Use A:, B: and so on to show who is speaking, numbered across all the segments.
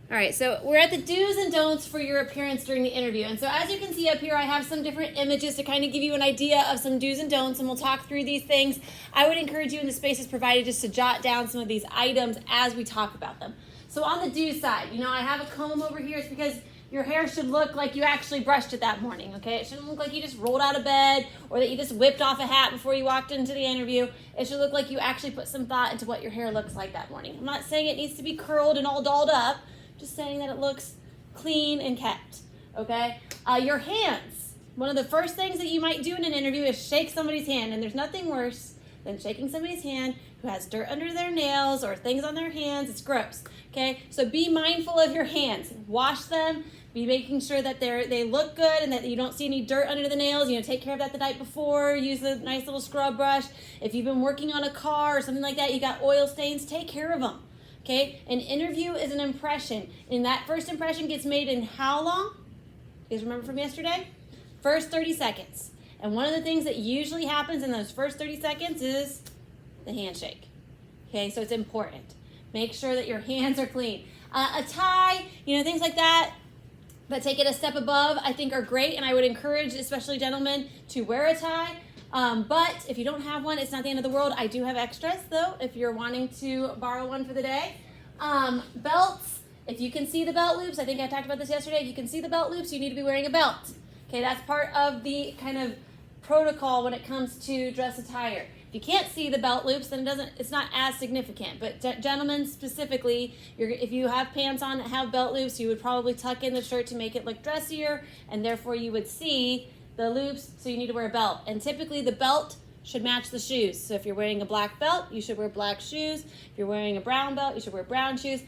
A: All right, so we're at the do's and don'ts for your appearance during the interview. And so as you can see up here, I have some different images to kind of give you an idea of some do's and don'ts, and we'll talk through these things. I would encourage you in the spaces provided just to jot down some of these items as we talk about them. So on the do side, I have a comb over here. It's because your hair should look like you actually brushed it that morning, okay? It shouldn't look like you just rolled out of bed or that you just whipped off a hat before you walked into the interview. It should look like you actually put some thought into what your hair looks like that morning. I'm not saying it needs to be curled and all dolled up. Just saying that it looks clean and kept, okay? Your hands. One of the first things that you might do in an interview is shake somebody's hand, and there's nothing worse than shaking somebody's hand who has dirt under their nails or things on their hands. It's gross, okay? So be mindful of your hands. Wash them. Be making sure that they look good and that you don't see any dirt under the nails. Take care of that the night before. Use a nice little scrub brush. If you've been working on a car or something like that, you got oil stains, take care of them. Okay, an interview is an impression, and that first impression gets made in how long? You guys remember from yesterday? First 30 seconds. And one of the things that usually happens in those first 30 seconds is the handshake. Okay, so it's important. Make sure that your hands are clean. A tie, things like that take it a step above, I think are great, and I would encourage, especially gentlemen, to wear a tie. But if you don't have one, it's not the end of the world. I do have extras, though, if you're wanting to borrow one for the day. Belts, if you can see the belt loops, I think I talked about this yesterday. If you can see the belt loops, you need to be wearing a belt. Okay, that's part of the kind of protocol when it comes to dress attire. If you can't see the belt loops, then it's not as significant. But gentlemen specifically, if you have pants on that have belt loops, you would probably tuck in the shirt to make it look dressier, and therefore you would see the loops, so you need to wear a belt. And typically the belt should match the shoes. So if you're wearing a black belt, you should wear black shoes. If you're wearing a brown belt, you should wear brown shoes.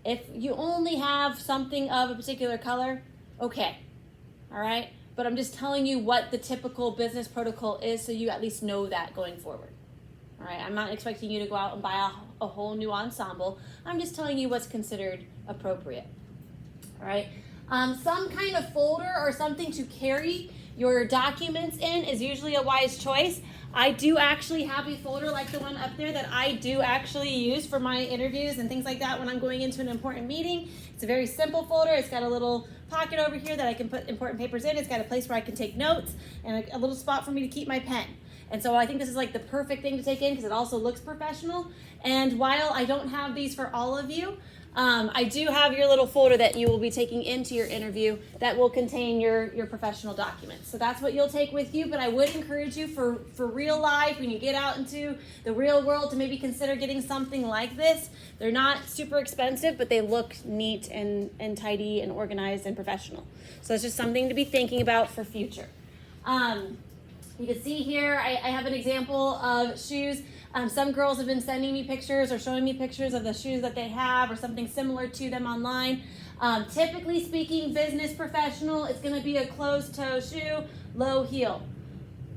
A: If you only have something of a particular color, okay, all right? But I'm just telling you what the typical business protocol is so you at least know that going forward. All right, I'm not expecting you to go out and buy a whole new ensemble. I'm just telling you what's considered appropriate. All right, some kind of folder or something to carry your documents in is usually a wise choice. I do actually have a folder like the one up there that I do actually use for my interviews and things like that when I'm going into an important meeting. It's a very simple folder. It's got a little pocket over here that I can put important papers in. It's got a place where I can take notes and a little spot for me to keep my pen. And so I think this is like the perfect thing to take in because it also looks professional. And while I don't have these for all of you, I do have your little folder that you will be taking into your interview that will contain your professional documents. So that's what you'll take with you, but I would encourage you for real life, when you get out into the real world, to maybe consider getting something like this. They're not super expensive, but they look neat and tidy and organized and professional. So it's just something to be thinking about for future. You can see here, I have an example of shoes. Some girls have been sending me pictures or showing me pictures of the shoes that they have or something similar to them online. Typically speaking, business professional, it's going to be a closed-toe shoe, low heel.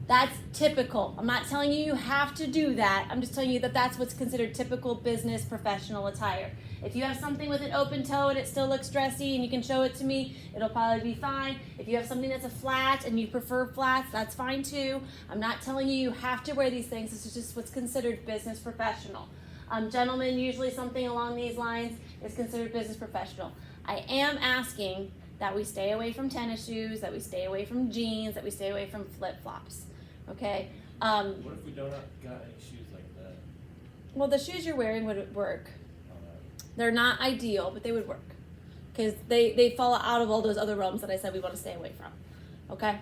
A: That's typical. I'm not telling you have to do that. I'm just telling you that that's what's considered typical business professional attire. If you have something with an open toe and it still looks dressy and you can show it to me, it'll probably be fine. If you have something that's a flat and you prefer flats, that's fine too. I'm not telling you have to wear these things. This is just what's considered business professional. Gentlemen, usually something along these lines is considered business professional. I am asking that we stay away from tennis shoes, that we stay away from jeans, that we stay away from flip-flops. Okay?
B: What if we don't got any shoes like that?
A: Well, the shoes you're wearing would work. They're not ideal, but they would work because they fall out of all those other realms that I said we want to stay away from. Okay?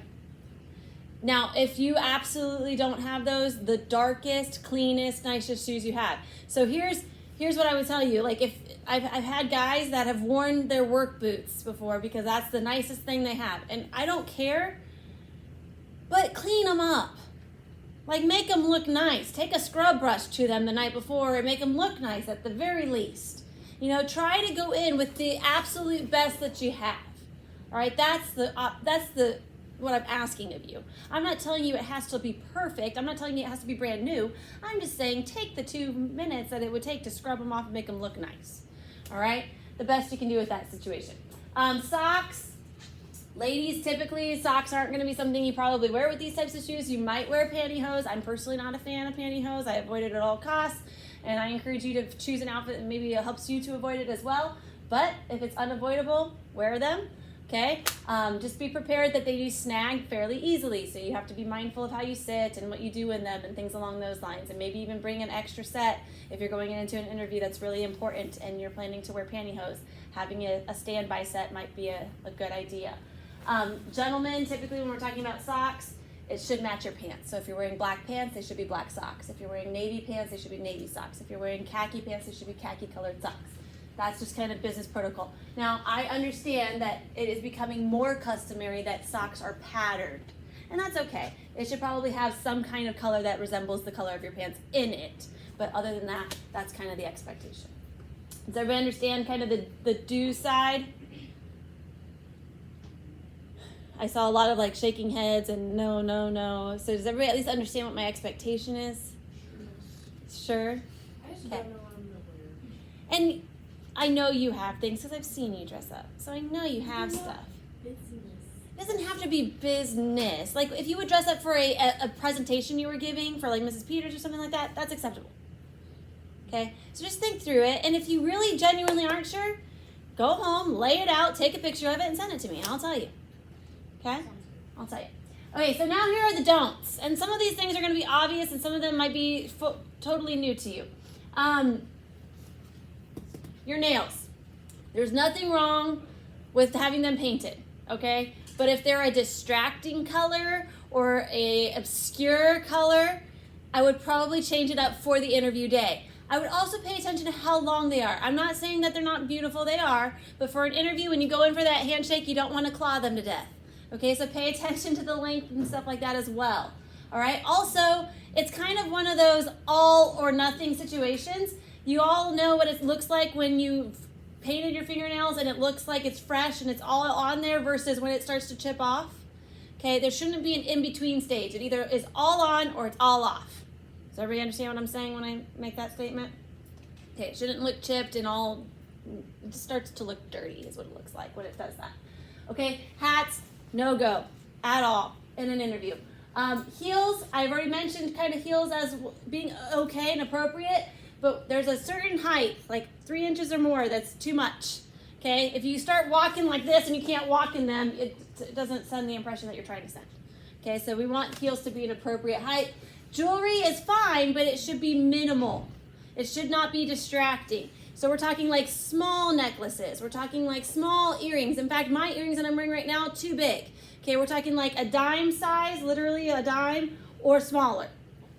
A: Now, if you absolutely don't have those, the darkest, cleanest, nicest shoes you have. So here's what I would tell you. Like, if I've had guys that have worn their work boots before because that's the nicest thing they have. And I don't care, but clean them up. Like, make them look nice. Take a scrub brush to them the night before and make them look nice at the very least. Try to go in with the absolute best that you have. All right, that's what I'm asking of you. I'm not telling you it has to be perfect. I'm not telling you it has to be brand new. I'm just saying take the 2 minutes that it would take to scrub them off and make them look nice. All right, the best you can do with that situation. Socks. Ladies, typically socks aren't going to be something you probably wear with these types of shoes. You might wear pantyhose. I'm personally not a fan of pantyhose. I avoid it at all costs. And I encourage you to choose an outfit that maybe helps you to avoid it as well. But if it's unavoidable, wear them. Okay, just be prepared that they do snag fairly easily, so you have to be mindful of how you sit and what you do in them and things along those lines, and maybe even bring an extra set if you're going into an interview that's really important and you're planning to wear pantyhose. Having a standby set might be a good idea. Gentlemen, typically when we're talking about socks, it should match your pants. So if you're wearing black pants, they should be black socks. If you're wearing navy pants, they should be navy socks. If you're wearing khaki pants, they should be khaki colored socks. That's just kind of business protocol. Now, I understand that it is becoming more customary that socks are patterned, and that's okay. It should probably have some kind of color that resembles the color of your pants in it, but other than that, that's kind of the expectation. Does everybody understand kind of the do side? I saw a lot of like shaking heads and no. So does everybody at least understand what my expectation is? Sure?
C: I just don't know what I'm gonna wear.
A: And I know you have things because I've seen you dress up. So I know you have stuff.
C: Business.
A: It doesn't have to be business. Like if you would dress up for a presentation you were giving for like Mrs. Peters or something like that, that's acceptable. Okay? So just think through it. And if you really genuinely aren't sure, go home, lay it out, take a picture of it, and send it to me. And I'll tell you. Okay? I'll tell you. Okay, so now here are the don'ts. And some of these things are going to be obvious and some of them might be totally new to you. Your nails. There's nothing wrong with having them painted, okay? But if they're a distracting color or a obscure color, I would probably change it up for the interview day. I would also pay attention to how long they are. I'm not saying that they're not beautiful, they are, but for an interview, when you go in for that handshake, you don't want to claw them to death. Okay, so pay attention to the length and stuff like that as well. All right, also, it's kind of one of those all or nothing situations. You all know what it looks like when you've painted your fingernails and it looks like it's fresh and it's all on there versus when it starts to chip off. Okay, there shouldn't be an in-between stage. It either is all on or it's all off. Does everybody understand what I'm saying when I make that statement? Okay, it shouldn't look chipped and all, it just starts to look dirty is what it looks like when it does that. Okay, hats, no go at all in an interview. Heels, I've already mentioned kind of heels as being okay and appropriate, but there's a certain height, like 3 inches or more, that's too much. Okay, if you start walking like this and you can't walk in them, it doesn't send the impression that you're trying to send. Okay, so we want heels to be an appropriate height. Jewelry is fine, but it should be minimal. It should not be distracting. So we're talking like small necklaces. We're talking like small earrings. In fact, my earrings that I'm wearing right now, too big. Okay, we're talking like a dime size, literally a dime, or smaller.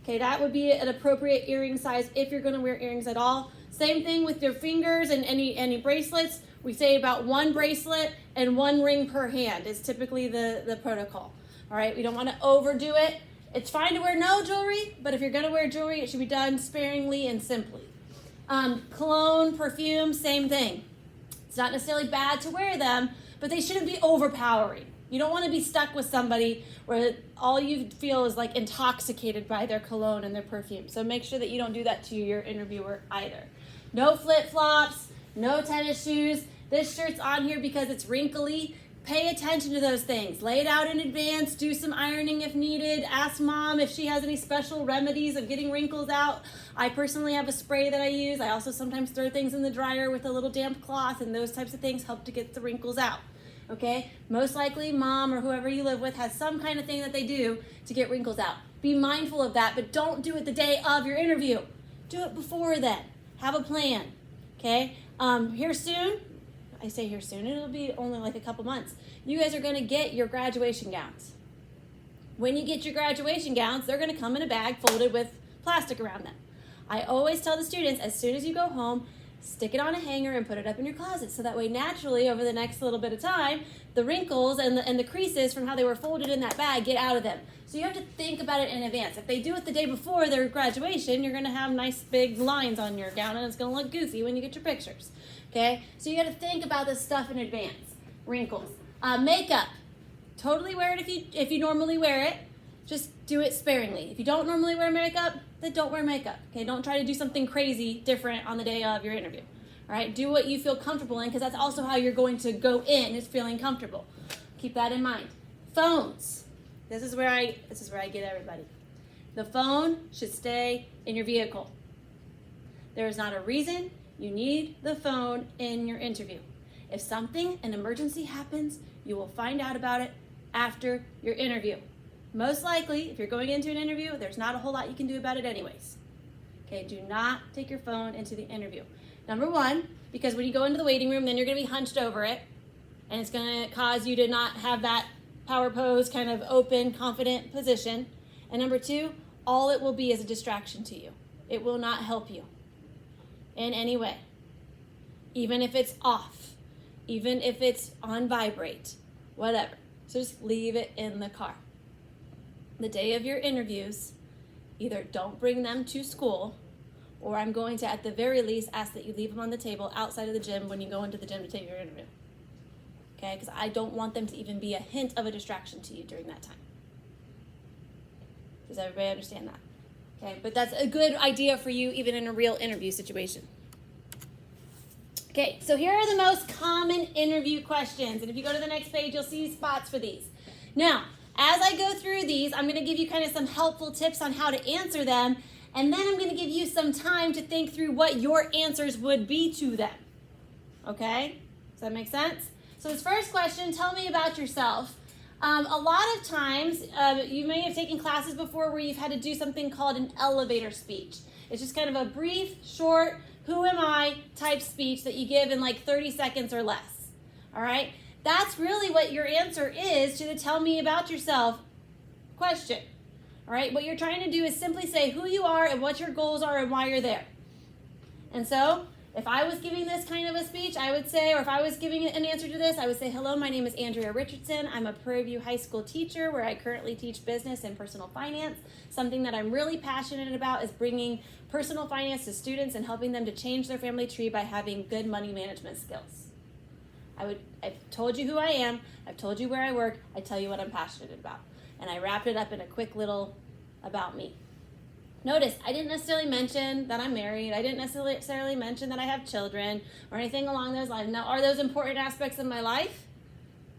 A: Okay, that would be an appropriate earring size if you're going to wear earrings at all. Same thing with your fingers and any bracelets. We say about 1 bracelet and 1 ring per hand is typically the protocol. All right, we don't want to overdo it. It's fine to wear no jewelry, but if you're going to wear jewelry, it should be done sparingly and simply. Cologne, perfume, same thing. It's not necessarily bad to wear them, but they shouldn't be overpowering. You don't want to be stuck with somebody where all you feel is like intoxicated by their cologne and their perfume. So make sure that you don't do that to your interviewer either. No flip-flops, no tennis shoes. This shirt's on here because it's wrinkly. Pay attention to those things. Lay it out in advance. Do some ironing if needed. Ask mom if she has any special remedies of getting wrinkles out. I personally have a spray that I use. I also sometimes throw things in the dryer with a little damp cloth, and those types of things help to get the wrinkles out. Okay? Most likely mom or whoever you live with has some kind of thing that they do to get wrinkles out. Be mindful of that, but don't do it the day of your interview. Do it before then. Have a plan. Okay? Here soon, I say here soon, it'll be only like a couple months. You guys are going to get your graduation gowns. When you get your graduation gowns, they're going to come in a bag folded with plastic around them. I always tell the students, as soon as you go home, stick it on a hanger and put it up in your closet. So that way, naturally, over the next little bit of time, the wrinkles and the creases from how they were folded in that bag get out of them. So you have to think about it in advance. If they do it the day before their graduation, you're going to have nice big lines on your gown, and it's going to look goofy when you get your pictures. Okay? So you got to think about this stuff in advance. Wrinkles. Makeup. Totally wear it if you normally wear it. Just do it sparingly. If you don't normally wear makeup, then don't wear makeup. Okay? Don't try to do something crazy different on the day of your interview. All right? Do what you feel comfortable in, because that's also how you're going to go in, is feeling comfortable. Keep that in mind. Phones. This is where I get everybody. The phone should stay in your vehicle. There is not a reason you need the phone in your interview. If an emergency happens, you will find out about it after your interview. Most likely, if you're going into an interview, there's not a whole lot you can do about it anyways. Okay, do not take your phone into the interview. Number one, because when you go into the waiting room, then you're gonna be hunched over it, and it's gonna cause you to not have that power pose, kind of open, confident position. And number two, all it will be is a distraction to you. It will not help you in any way. Even if it's off, even if it's on vibrate, whatever. So just leave it in the car. The day of your interviews, either don't bring them to school, or I'm going to, at the very least, ask that you leave them on the table outside of the gym when you go into the gym to take your interview. Okay, because I don't want them to even be a hint of a distraction to you during that time. Does everybody understand that? Okay, but that's a good idea for you even in a real interview situation. Okay, so here are the most common interview questions. And if you go to the next page, you'll see spots for these. Now, as I go through these, I'm going to give you kind of some helpful tips on how to answer them. And then I'm going to give you some time to think through what your answers would be to them. Okay? Does that make sense? So this first question, tell me about yourself. A lot of times, you may have taken classes before where you've had to do something called an elevator speech. It's just kind of a brief, short, who am I type speech that you give in like 30 seconds or less. All right? That's really what your answer is to the tell me about yourself question. All right? What you're trying to do is simply say who you are and what your goals are and why you're there. And so, if I was giving this kind of a speech, I would say, or if I was giving an answer to this, I would say, hello, my name is Andrea Richardson. I'm a Prairie View High School teacher where I currently teach business and personal finance. Something that I'm really passionate about is bringing personal finance to students and helping them to change their family tree by having good money management skills. I've told you who I am. I've told you where I work. I tell you what I'm passionate about. And I wrapped it up in a quick little about me. Notice, I didn't necessarily mention that I'm married. I didn't necessarily mention that I have children or anything along those lines. Now, are those important aspects of my life?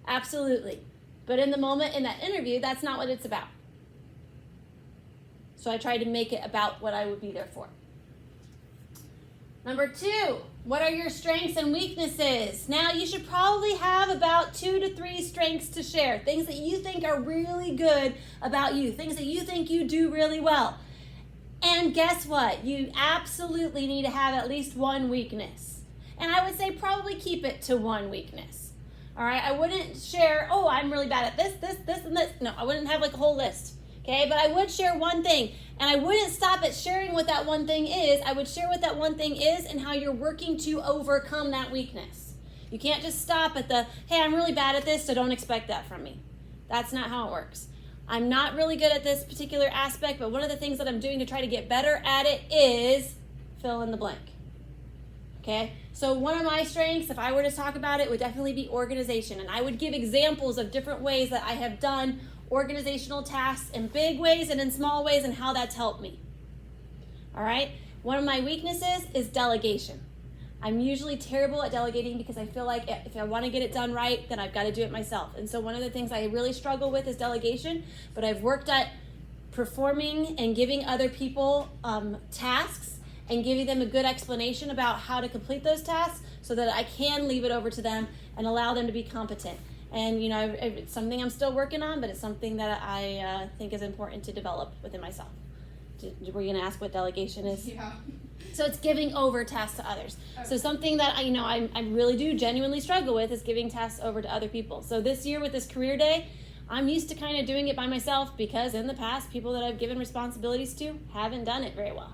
A: Absolutely. But in the moment, in that interview, that's not what it's about. So I tried to make it about what I would be there for. Number two, what are your strengths and weaknesses? Now, you should probably have about 2 to 3 strengths to share. Things that you think are really good about you. Things that you think you do really well. And guess what? You absolutely need to have at least one weakness. And I would say probably keep it to one weakness. All right? I wouldn't share, oh, I'm really bad at this, and this. No, I wouldn't have like a whole list. Okay? But I would share one thing. And I wouldn't stop at sharing what that one thing is. I would share what that one thing is and how you're working to overcome that weakness. You can't just stop at the, hey, I'm really bad at this, so don't expect that from me. That's not how it works. I'm not really good at this particular aspect, but one of the things that I'm doing to try to get better at it is fill in the blank. Okay? So one of my strengths, if I were to talk about it, would definitely be organization. And I would give examples of different ways that I have done organizational tasks in big ways and in small ways and how that's helped me. All right? One of my weaknesses is delegation. I'm usually terrible at delegating because I feel like if I want to get it done right, then I've got to do it myself. And so one of the things I really struggle with is delegation, but I've worked at performing and giving other people tasks and giving them a good explanation about how to complete those tasks so that I can leave it over to them and allow them to be competent. And, you know, it's something I'm still working on, but it's something that I think is important to develop within myself. Were you going to ask what delegation is?
D: Yeah.
A: So it's giving over tasks to others. Okay. So something that I really do genuinely struggle with is giving tasks over to other people. So this year with this career day, I'm used to kind of doing it by myself because in the past, people that I've given responsibilities to haven't done it very well.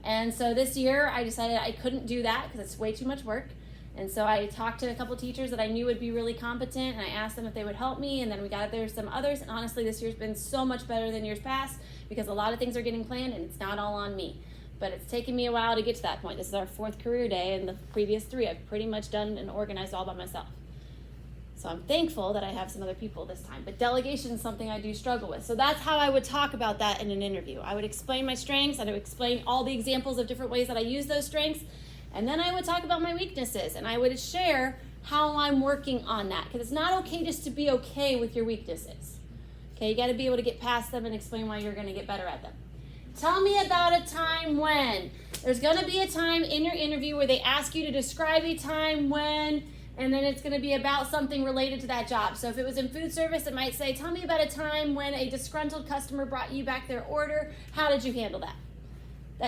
A: And so this year I decided I couldn't do that because it's way too much work. And so I talked to a couple teachers that I knew would be really competent, and I asked them if they would help me, and then we got there some others. And honestly, this year's been so much better than years past because a lot of things are getting planned and it's not all on me. But it's taken me a while to get to that point. This is our 4th career day, and the previous 3 I've pretty much done and organized all by myself. So I'm thankful that I have some other people this time. But delegation is something I do struggle with. So that's how I would talk about that in an interview. I would explain my strengths. I would explain all the examples of different ways that I use those strengths. And then I would talk about my weaknesses. And I would share how I'm working on that. Because it's not okay just to be okay with your weaknesses. Okay, you got to be able to get past them and explain why you're going to get better at them. Tell me about a time when. There's going to be a time in your interview where they ask you to describe a time when And then it's going to be about something related to that job. So if it was in food service, it might say, tell me about a time when a disgruntled customer brought you back their order. How did you handle that?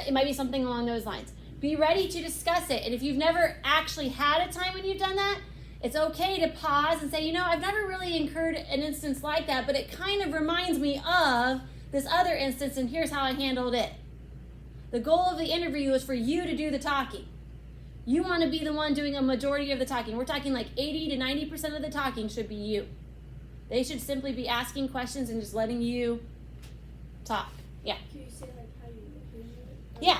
A: It might be something along those lines. Be ready to discuss it. And if you've never actually had a time when you've done that, it's okay to pause and say, I've never really incurred an instance like that, but it kind of reminds me of this other instance, and here's how I handled it. The goal of the interview is for you to do the talking. You want to be the one doing a majority of the talking. We're talking like 80 to 90% of the talking should be you. They should simply be asking questions and just letting you talk. Yeah.
C: Can you say like how you look at it?
A: Yeah.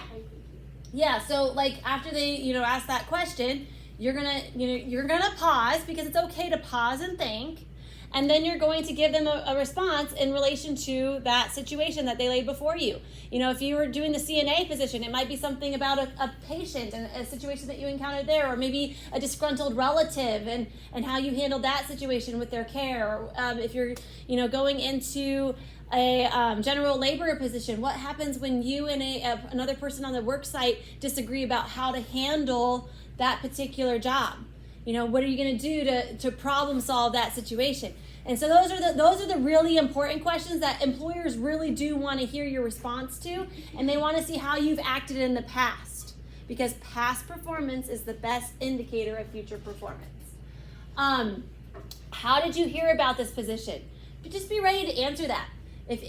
A: Yeah, so like after they, ask that question, you're gonna pause, because it's okay to pause and think, and then you're going to give them a response in relation to that situation that they laid before you. If you were doing the CNA position, it might be something about a patient and a situation that you encountered there, or maybe a disgruntled relative and how you handled that situation with their care. Or if you're, going into a general laborer position, what happens when you and another person on the work site disagree about how to handle that particular job? What are you going to do to problem solve that situation? And so those are the really important questions that employers really do want to hear your response to, and they want to see how you've acted in the past, because past performance is the best indicator of future performance. How did you hear about this position? But just be ready to answer that. If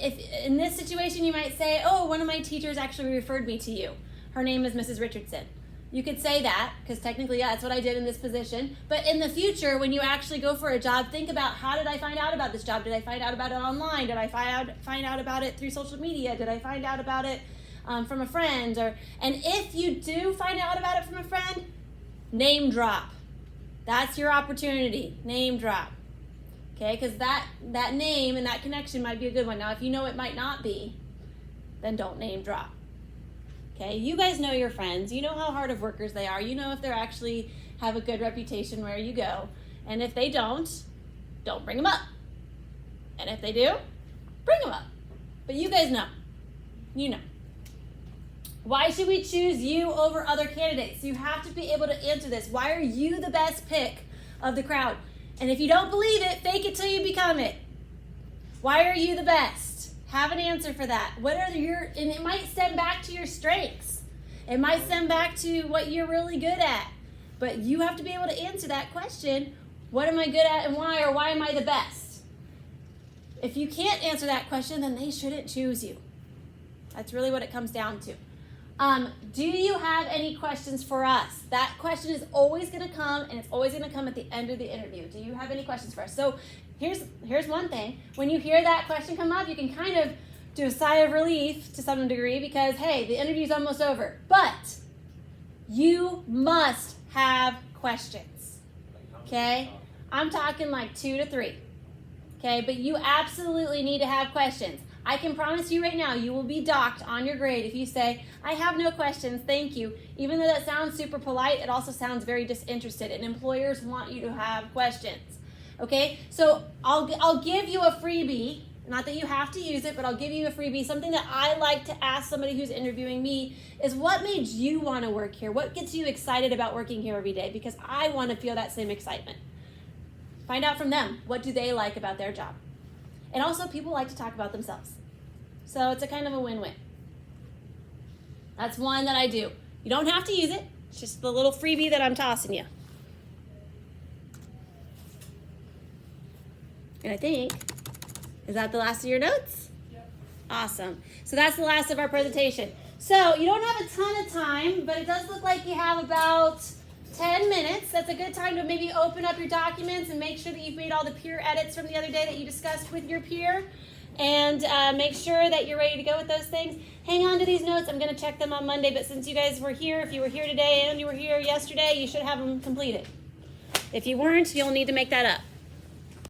A: in this situation you might say, one of my teachers actually referred me to you. Her name is Mrs. Richardson. You could say that, because technically, that's what I did in this position. But in the future, when you actually go for a job, think about, how did I find out about this job? Did I find out about it online? Did I find out about it through social media? Did I find out about it from a friend? And if you do find out about it from a friend, name drop. That's your opportunity. Name drop. Okay, because that name and that connection might be a good one. Now, if you know it might not be, then don't name drop. Okay, you guys know your friends. You know how hard of workers they are. You know if they actually have a good reputation where you go. And if they don't bring them up. And if they do, bring them up. But you guys know. You know. Why should we choose you over other candidates? You have to be able to answer this. Why are you the best pick of the crowd? And if you don't believe it, fake it till you become it. Why are you the best? Have an answer for that. And it might stem back to your strengths. It might stem back to what you're really good at. But you have to be able to answer that question. What am I good at and why? Or why am I the best? If you can't answer that question, then they shouldn't choose you. That's really what it comes down to. Do you have any questions for us? That question is always going to come, and it's always going to come at the end of the interview. Do you have any questions for us? So here's one thing. When you hear that question come up, you can kind of do a sigh of relief to some degree, because, hey, the interview's almost over. But you must have questions, okay? I'm talking like 2 to 3, okay? But you absolutely need to have questions. I can promise you right now, you will be docked on your grade if you say, I have no questions, thank you. Even though that sounds super polite, it also sounds very disinterested, and employers want you to have questions. Okay, so I'll give you a freebie, not that you have to use it, but I'll give you a freebie. Something that I like to ask somebody who's interviewing me is, what made you want to work here? What gets you excited about working here every day? Because I want to feel that same excitement. Find out from them, what do they like about their job? And also, people like to talk about themselves. So it's a kind of a win-win. That's one that I do. You don't have to use it. It's just the little freebie that I'm tossing you. And I think, is that the last of your notes?
C: Yep.
A: Awesome. So that's the last of our presentation. So you don't have a ton of time, but it does look like you have about 10 minutes. That's a good time to maybe open up your documents and make sure that you've made all the peer edits from the other day that you discussed with your peer. And make sure that you're ready to go with those things. Hang on to these notes. I'm going to check them on Monday, but since you guys were here, if you were here today and you were here yesterday, you should have them completed. If you weren't, you'll need to make that up.